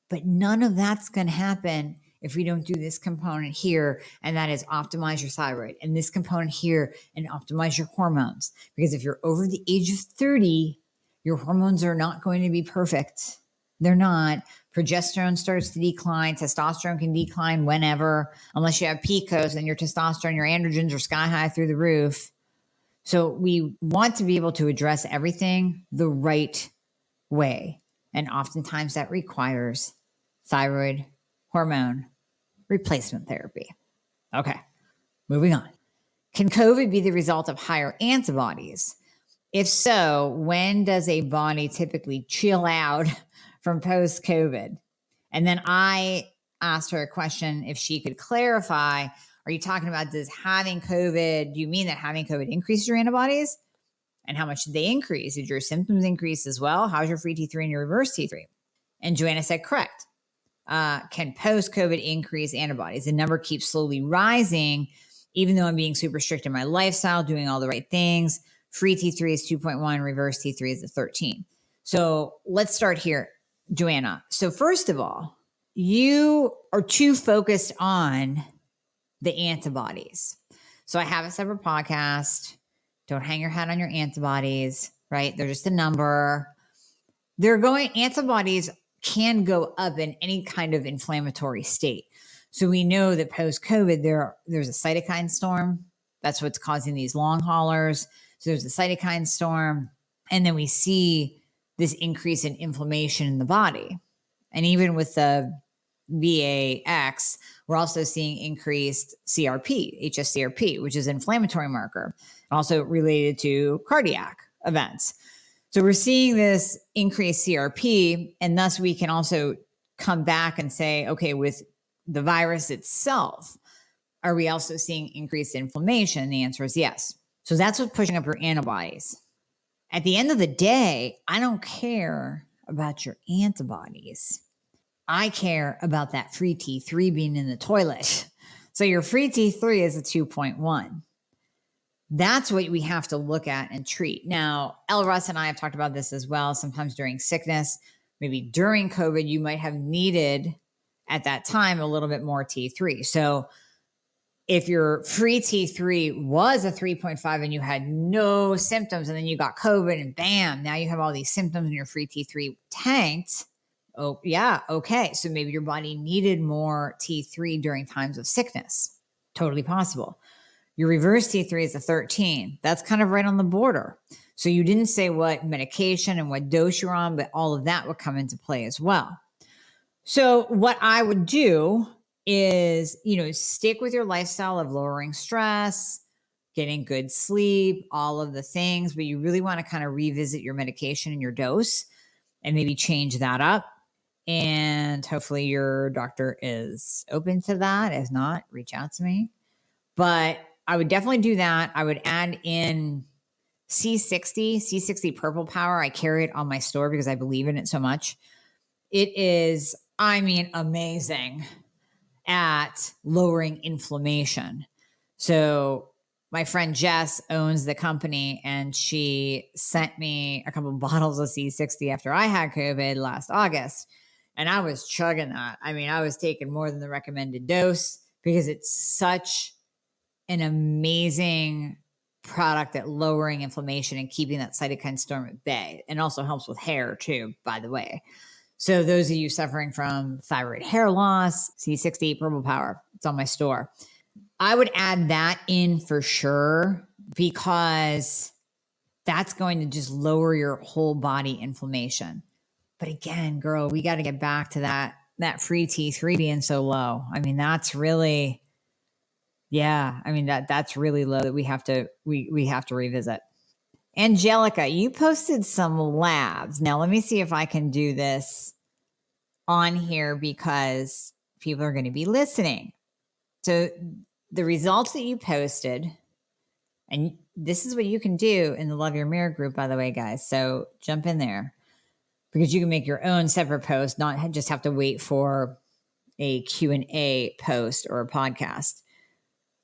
But none of that's going to happen if we don't do this component here, and that is optimize your thyroid, and this component here and optimize your hormones. Because if you're over the age of 30, your hormones are not going to be perfect. They're not. Progesterone starts to decline. Testosterone can decline whenever, unless you have PCOS and your testosterone, your androgens are sky high through the roof. So we want to be able to address everything the right way. And oftentimes that requires thyroid hormone replacement therapy. Okay, moving on. Can COVID be the result of higher antibodies? If so, when does a body typically chill out from post-COVID? And then I asked her a question if she could clarify, are you talking about does having COVID, do you mean that having COVID increases your antibodies? And how much did they increase? Did your symptoms increase as well? How's your free T3 and your reverse T3? And Joanna said, correct. Can post-COVID increase antibodies? The number keeps slowly rising, even though I'm being super strict in my lifestyle, doing all the right things. Free T3 is 2.1, reverse T3 is a 13. So let's start here, Joanna. So first of all, you are too focused on the antibodies. So I have a separate podcast. Don't hang your hat on your antibodies, right? They're just a number. Antibodies can go up in any kind of inflammatory state. So we know that post-COVID, there's a cytokine storm. That's what's causing these long haulers. So there's a cytokine storm. And then we see this increase in inflammation in the body. And even with the VAX, we're also seeing increased CRP, hsCRP, which is an inflammatory marker, also related to cardiac events. So we're seeing this increased CRP, and thus we can also come back and say, okay, with the virus itself, are we also seeing increased inflammation? The answer is yes. So that's what's pushing up your antibodies. At the end of the day, I don't care about your antibodies. I care about that free T3 being in the toilet. So your free T3 is a 2.1. That's what we have to look at and treat. Now, Elle Russ and I have talked about this as well. Sometimes during sickness, maybe during COVID, you might have needed at that time a little bit more T3. So if your free T3 was a 3.5 and you had no symptoms and then you got COVID and bam, now you have all these symptoms and your free T3 tanked. Oh, yeah. Okay. So maybe your body needed more T3 during times of sickness. Totally possible. Your reverse T3 is a 13. That's kind of right on the border. So you didn't say what medication and what dose you're on, but all of that would come into play as well. So what I would do is, stick with your lifestyle of lowering stress, getting good sleep, all of the things, but you really want to kind of revisit your medication and your dose and maybe change that up. And hopefully your doctor is open to that. If not, reach out to me. But I would definitely do that. I would add in C60 Purple Power. I carry it on my store because I believe in it so much. It is, amazing at lowering inflammation. So my friend Jess owns the company and she sent me a couple of bottles of C60 after I had COVID last August. And I was chugging that. I mean, I was taking more than the recommended dose because it's such an amazing product at lowering inflammation and keeping that cytokine storm at bay. And also helps with hair too, by the way. So those of you suffering from thyroid hair loss, C60 Purple Power, it's on my store. I would add that in for sure because that's going to just lower your whole body inflammation. But again, girl, we got to get back to that free T3 being so low. I mean, that's really, that's really low that we have to revisit. Angelica, you posted some labs. Now let me see if I can do this on here because people are going to be listening. So the results that you posted, and this is what you can do in the Love Your Mirror group, by the way, guys. So jump in there because you can make your own separate post, not just have to wait for a Q&A post or a podcast.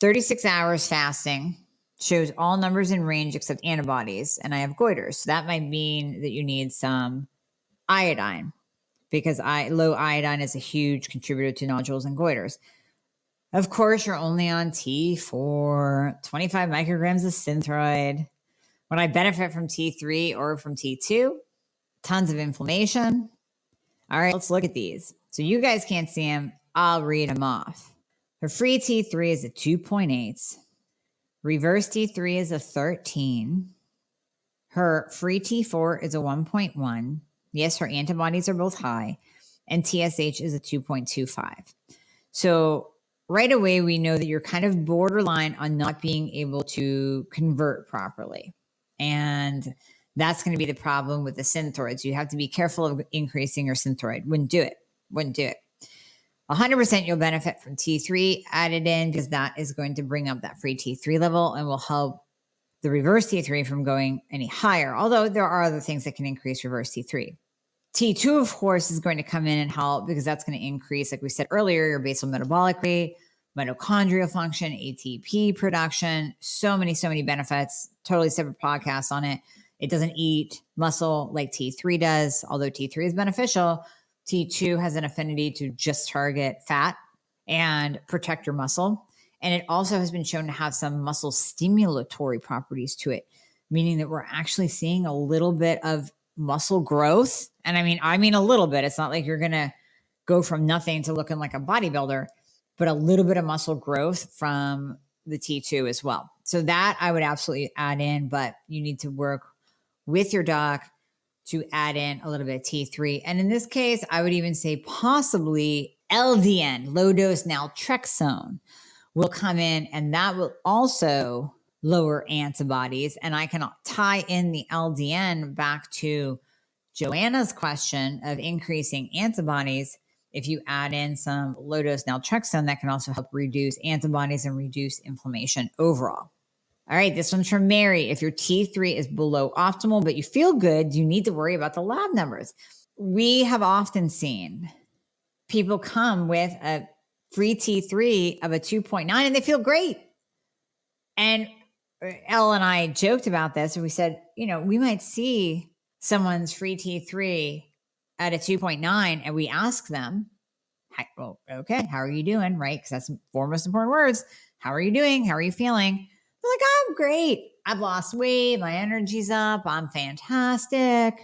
36 hours fasting shows all numbers in range except antibodies, and I have goiters. So that might mean that you need some iodine because low iodine is a huge contributor to nodules and goiters. Of course, you're only on T4, 25 micrograms of synthroid. When I benefit from T3 or from T2, tons of inflammation. All right, let's look at these. So you guys can't see them. I'll read them off. Her free T3 is a 2.8. Reverse T3 is a 13. Her free T4 is a 1.1. Yes, her antibodies are both high. And TSH is a 2.25. So right away, we know that you're kind of borderline on not being able to convert properly. And that's going to be the problem with the synthroids. You have to be careful of increasing your synthroid. Wouldn't do it. 100% you'll benefit from T3 added in because that is going to bring up that free T3 level and will help the reverse T3 from going any higher. Although there are other things that can increase reverse T3. T2, of course, is going to come in and help because that's going to increase, like we said earlier, your basal metabolic rate, mitochondrial function, ATP production, so many benefits. Totally separate podcasts on it. It doesn't eat muscle like T3 does, although T3 is beneficial. T2 has an affinity to just target fat and protect your muscle. And it also has been shown to have some muscle stimulatory properties to it, meaning that we're actually seeing a little bit of muscle growth. And I mean a little bit. It's not like you're going to go from nothing to looking like a bodybuilder, but a little bit of muscle growth from the T2 as well. So that I would absolutely add in, but you need to work with your doc to add in a little bit of T3. And in this case, I would even say possibly LDN, low dose naltrexone, will come in, and that will also lower antibodies. And I can tie in the LDN back to Joanna's question of increasing antibodies. If you add in some low dose naltrexone, that can also help reduce antibodies and reduce inflammation overall. All right, this one's from Mary. If your T3 is below optimal, but you feel good, you need to worry about the lab numbers. We have often seen people come with a free T3 of a 2.9 and they feel great. And Elle and I joked about this and we said, we might see someone's free T3 at a 2.9 and we ask them, well, okay, how are you doing? Right? Because that's the four most important words. How are you doing? How are you feeling? They're like, I'm great. I've lost weight. My energy's up. I'm fantastic.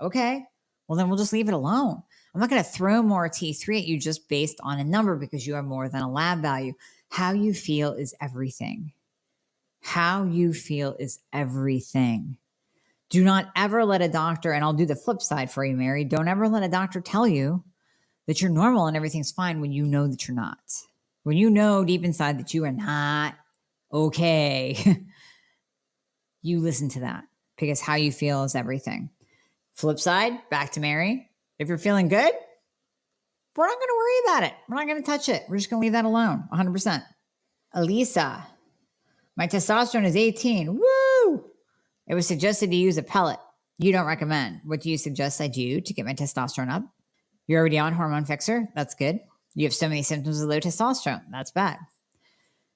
Okay. Well, then we'll just leave it alone. I'm not going to throw more T3 at you just based on a number because you have more than a lab value. How you feel is everything. How you feel is everything. Do not ever let a doctor, and I'll do the flip side for you, Mary. Don't ever let a doctor tell you that you're normal and everything's fine when you know that you're not. When you know deep inside that you are not okay, you listen to that because how you feel is everything. Flip side, back to Mary. If you're feeling good, we're not going to worry about it. We're not going to touch it. We're just going to leave that alone, 100%. Elisa, my testosterone is 18. Woo! It was suggested to use a pellet. You don't recommend. What do you suggest I do to get my testosterone up? You're already on hormone Fixxr. That's good. You have so many symptoms of low testosterone. That's bad.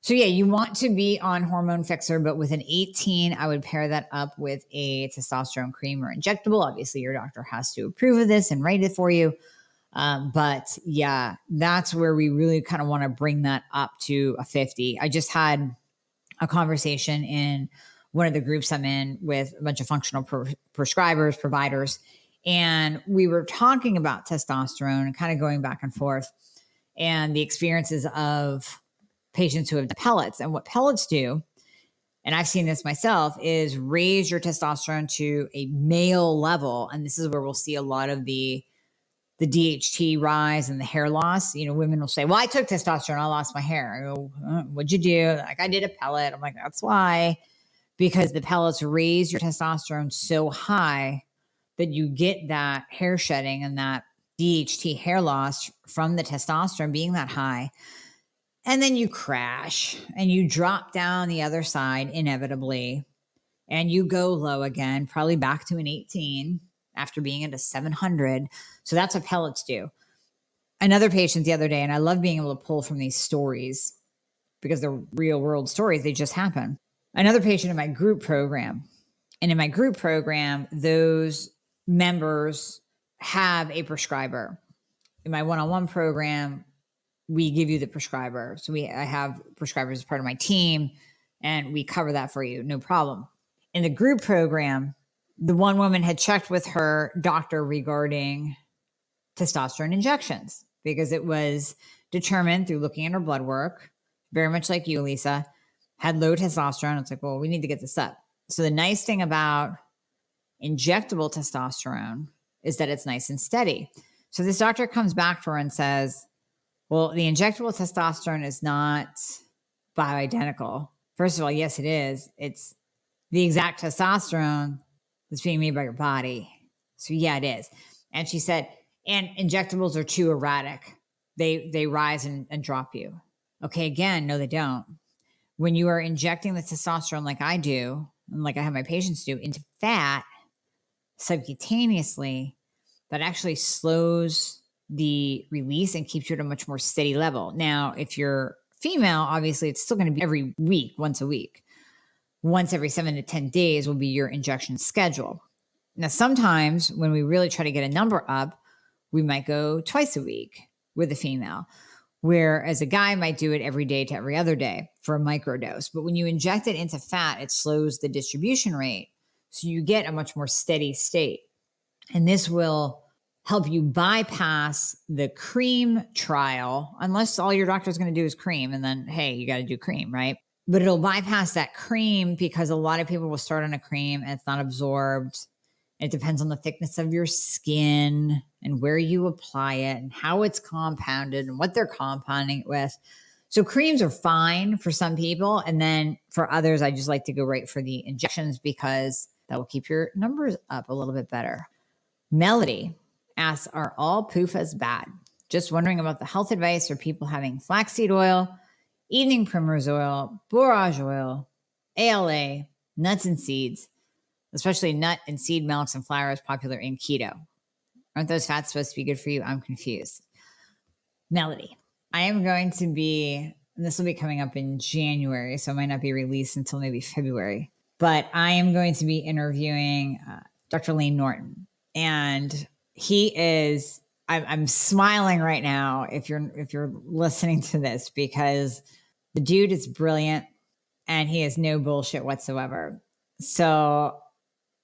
So yeah, you want to be on hormone Fixxr, but with an 18, I would pair that up with a testosterone cream or injectable. Obviously, your doctor has to approve of this and write it for you. But yeah, that's where we really kind of want to bring that up to a 50. I just had a conversation in one of the groups I'm in with a bunch of functional prescribers, providers, and we were talking about testosterone and kind of going back and forth and the experiences of patients who have pellets. And what pellets do, and I've seen this myself, is raise your testosterone to a male level. And this is where we'll see a lot of the DHT rise and the hair loss. Women will say, well, I took testosterone, I lost my hair. I go, what'd you do? Like, I did a pellet. I'm like, that's why, because the pellets raise your testosterone so high that you get that hair shedding and that DHT hair loss from the testosterone being that high. And then you crash and you drop down the other side inevitably, and you go low again, probably back to an 18 after being at a 700. So that's what pellets do. Another patient the other day, and I love being able to pull from these stories because they're real world stories, they just happen. Another patient in my group program. And in my group program, those members have a prescriber. In my one-on-one program, we give you the prescriber. So I have prescribers as part of my team, and we cover that for you, no problem. In the group program, the one woman had checked with her doctor regarding testosterone injections because it was determined through looking at her blood work, very much like you, Lisa, had low testosterone. It's like, well, we need to get this up. So the nice thing about injectable testosterone is that it's nice and steady. So this doctor comes back to her and says, well, the injectable testosterone is not bioidentical. First of all, yes, it is. It's the exact testosterone that's being made by your body. So yeah, it is. And she said, and injectables are too erratic. They rise and drop you. Okay, again, no, they don't. When you are injecting the testosterone like I do, and like I have my patients do, into fat subcutaneously, that actually slows the release and keeps you at a much more steady level. Now, if you're female, obviously it's still going to be every week, once a week. Once every 7 to 10 days will be your injection schedule. Now, sometimes when we really try to get a number up, we might go twice a week with a female, whereas a guy might do it every day to every other day for a microdose. But when you inject it into fat, it slows the distribution rate. So you get a much more steady state. And this will help you bypass the cream trial, unless all your doctor's going to do is cream. And then, hey, you got to do cream, right? But it'll bypass that cream because a lot of people will start on a cream and it's not absorbed. It depends on the thickness of your skin and where you apply it and how it's compounded and what they're compounding it with. So creams are fine for some people. And then for others, I just like to go right for the injections because that will keep your numbers up a little bit better. Melody asks, are all PUFAs bad? Just wondering about the health advice for people having flaxseed oil, evening primrose oil, borage oil, ALA, nuts and seeds, especially nut and seed milks and flour is popular in keto. Aren't those fats supposed to be good for you? I'm confused. Melody, I am going to be, and this will be coming up in January, so it might not be released until maybe February, but I am going to be interviewing Dr. Lane Norton. And he is, I'm smiling right now if you're listening to this, because the dude is brilliant and he has no bullshit whatsoever. So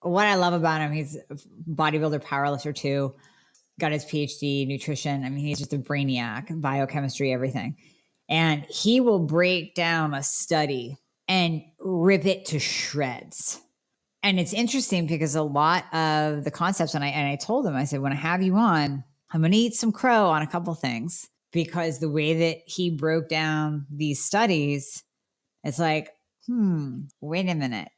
what I love about him, he's a bodybuilder, powerlifter too, got his PhD, nutrition. I mean, he's just a brainiac, biochemistry, everything. And he will break down a study and rip it to shreds. And it's interesting because a lot of the concepts, and I told him, I said, when I have you on, I'm going to eat some crow on a couple things, because the way that he broke down these studies, it's like, wait a minute.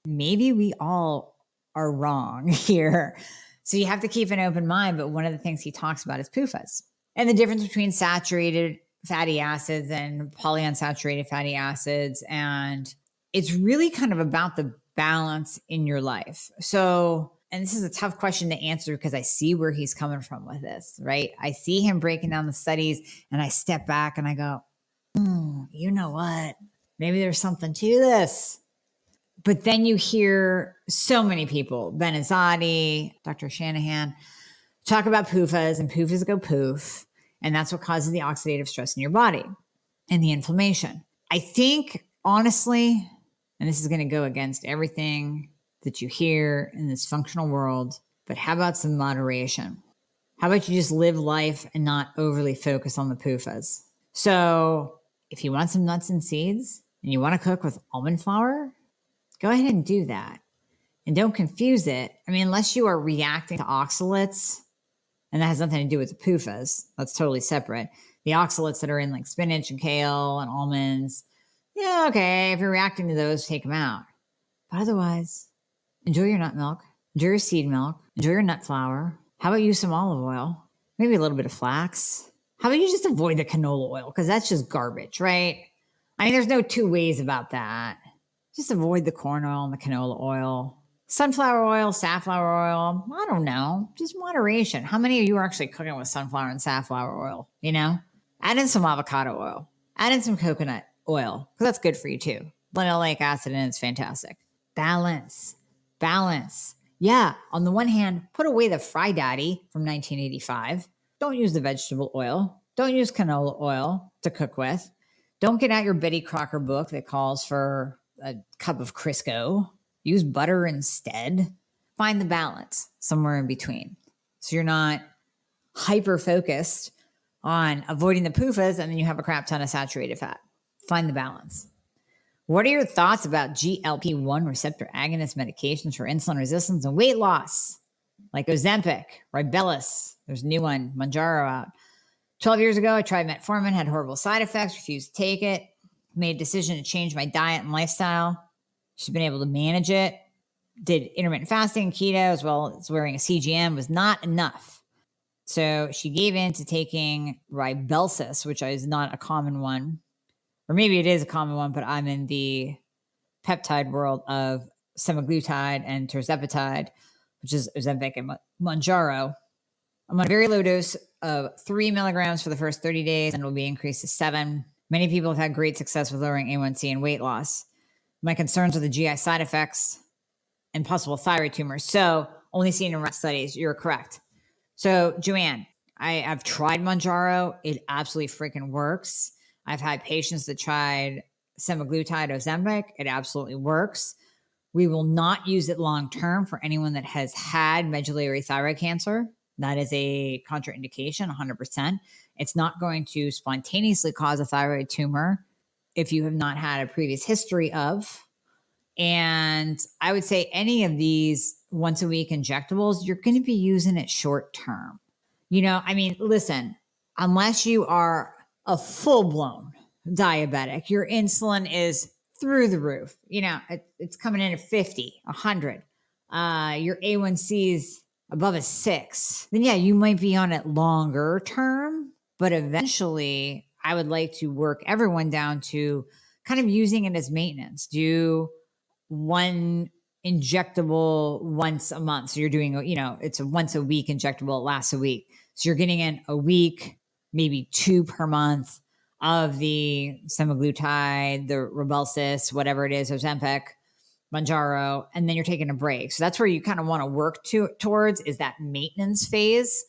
Maybe we all are wrong here. So you have to keep an open mind. But one of the things he talks about is PUFAs and the difference between saturated fatty acids and polyunsaturated fatty acids. And it's really kind of about the balance in your life. So, and this is a tough question to answer because I see where he's coming from with this, right? I see him breaking down the studies and I step back and I go, you know what? Maybe there's something to this. But then you hear so many people, Ben Azadi, Dr. Shanahan, Talk about PUFAs, and PUFAs go poof. And that's what causes the oxidative stress in your body and the inflammation. I think, honestly, and this is going to go against everything that you hear in this functional world, but how about some moderation? How about you just live life and not overly focus on the PUFAs? So if you want some nuts and seeds and you want to cook with almond flour, go ahead and do that. And don't confuse it. I mean, unless you are reacting to oxalates, and that has nothing to do with the PUFAs. That's totally separate. The oxalates that are in like spinach and kale and almonds, yeah, okay, if you're reacting to those, take them out. But otherwise, enjoy your nut milk, enjoy your seed milk, enjoy your nut flour. How about use some olive oil? Maybe a little bit of flax. How about you just avoid the canola oil? Because that's just garbage, right? I mean, there's no two ways about that. Just avoid the corn oil and the canola oil. Sunflower oil, safflower oil, I don't know, just moderation. How many of you are actually cooking with sunflower and safflower oil? You know, add in some avocado oil, add in some coconut oil, because that's good for you too. Linoleic acid in it's fantastic. Balance. Yeah, on the one hand, put away the Fry Daddy from 1985. Don't use the vegetable oil. Don't use canola oil to cook with. Don't get out your Betty Crocker book that calls for a cup of Crisco. Use butter instead. Find the balance somewhere in between. So you're not hyper focused on avoiding the PUFAs and then you have a crap ton of saturated fat. Find the balance. What are your thoughts about GLP-1 receptor agonist medications for insulin resistance and weight loss? Like Ozempic, Ribellus, there's a new one, Mounjaro out. 12 years ago, I tried metformin, had horrible side effects, refused to take it, made a decision to change my diet and lifestyle. She's been able to manage it, did intermittent fasting, keto, as well as wearing a CGM, was not enough. So she gave in to taking Ribellus, which is not a common one. Or maybe it is a common one, but I'm in the peptide world of semaglutide and tirzepatide, which is Ozempic and Mounjaro. I'm on a very low dose of 3 milligrams for the first 30 days, and it will be increased to 7. Many people have had great success with lowering A1C and weight loss. My concerns are the GI side effects and possible thyroid tumors. So only seen in rat studies. You're correct. So Joanne, I've tried Mounjaro. It absolutely freaking works. I've had patients that tried semaglutide, Ozempic. It absolutely works. We will not use it long-term for anyone that has had medullary thyroid cancer. That is a contraindication, 100%. It's not going to spontaneously cause a thyroid tumor if you have not had a previous history of. And I would say any of these once a week injectables, you're going to be using it short term. You know, I mean, listen, unless you are a full-blown diabetic, your insulin is through the roof. You know, it's coming in at 50, 100. Your A1C is above a 6. Then yeah, you might be on it longer term, but eventually I would like to work everyone down to kind of using it as maintenance. Do one injectable once a month. So you're doing, you know, it's a once a week injectable. It lasts a week. So you're getting in a week, maybe 2 per month of the semaglutide, the Ribellus, whatever it is, Ozempic, Mounjaro, and then you're taking a break. So that's where you kind of want to work towards is that maintenance phase,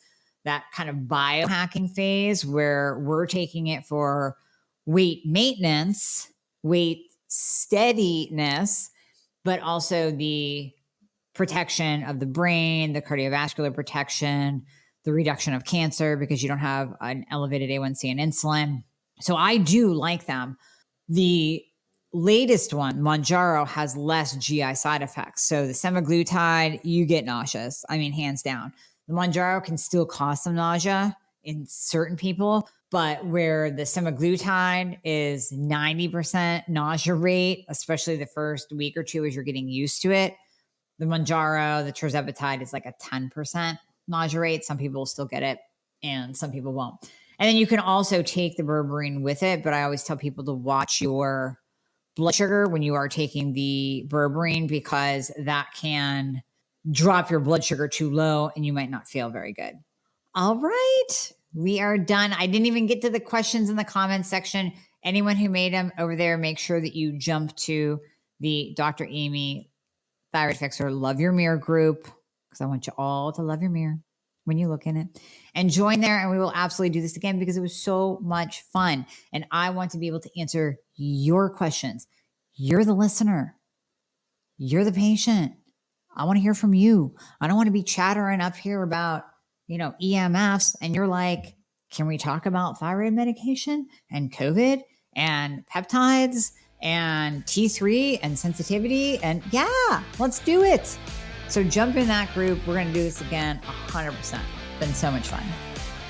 that kind of biohacking phase where we're taking it for weight maintenance, weight steadiness, but also the protection of the brain, the cardiovascular protection, the reduction of cancer because you don't have an elevated A1C and insulin. So I do like them. The latest one, Mounjaro, has less GI side effects. So the semaglutide, you get nauseous. I mean, hands down. The Mounjaro can still cause some nausea in certain people, but where the semaglutide is 90% nausea rate, especially the first week or two as you're getting used to it, the Mounjaro, the tirzepatide is like a 10% nausea rate. Some people will still get it and some people won't. And then you can also take the berberine with it, but I always tell people to watch your blood sugar when you are taking the berberine because that can drop your blood sugar too low and you might not feel very good. All right, we are done. I didn't even get to the questions in the comments section. Anyone who made them over there, make sure that you jump to the Dr. Amie Thyroid Fixxr Love Your Mirror group because I want you all to love your mirror. when you look in it, and join there. And we will absolutely do this again because it was so much fun. And I want to be able to answer your questions. You're the listener. You're the patient. I want to hear from you. I don't want to be chattering up here about, EMFs. And you're like, can we talk about thyroid medication and COVID and peptides and T3 and sensitivity? And yeah, let's do it. So jump in that group. We're going to do this again 100%. Been so much fun.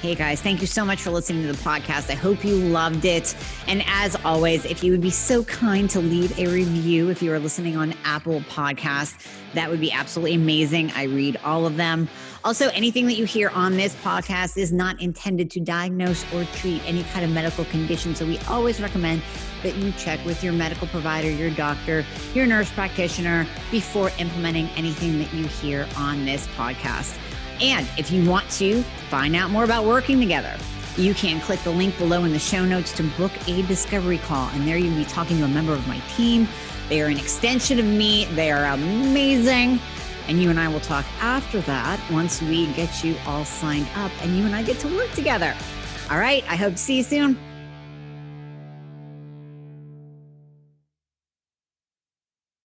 Hey guys, thank you so much for listening to the podcast. I hope you loved it. And as always, if you would be so kind to leave a review if you are listening on Apple Podcasts, that would be absolutely amazing. I read all of them. Also, anything that you hear on this podcast is not intended to diagnose or treat any kind of medical condition. So we always recommend that you check with your medical provider, your doctor, your nurse practitioner before implementing anything that you hear on this podcast. And if you want to find out more about working together, you can click the link below in the show notes to book a discovery call. And there you'll be talking to a member of my team. They are an extension of me. They are amazing. And you and I will talk after that once we get you all signed up and you and I get to work together. All right. I hope to see you soon.